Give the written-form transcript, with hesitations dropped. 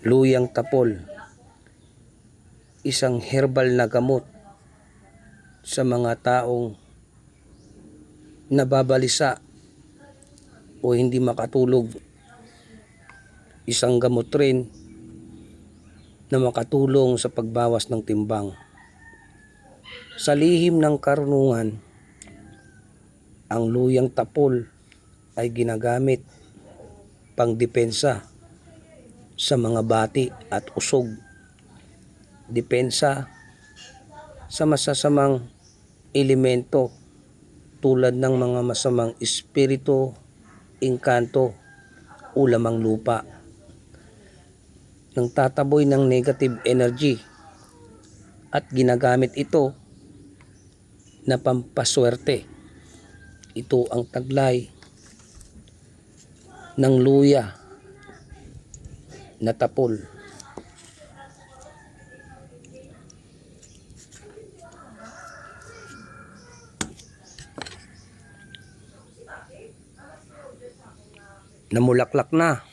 Luyang tapol, isang herbal na gamot sa mga taong nababalisa o hindi makatulog. Isang gamot rin na makatulong sa pagbawas ng timbang. Sa lihim ng karunungan, ang luyang tapol ay ginagamit pangdepensa sa mga bati at usog, depensa sa masasamang elemento tulad ng mga masamang espiritu, engkanto o lamang lupa nang tataboy ng negative energy, at ginagamit ito na pampaswerte. Ito ang taglay ng luya na tapol. Namulaklak na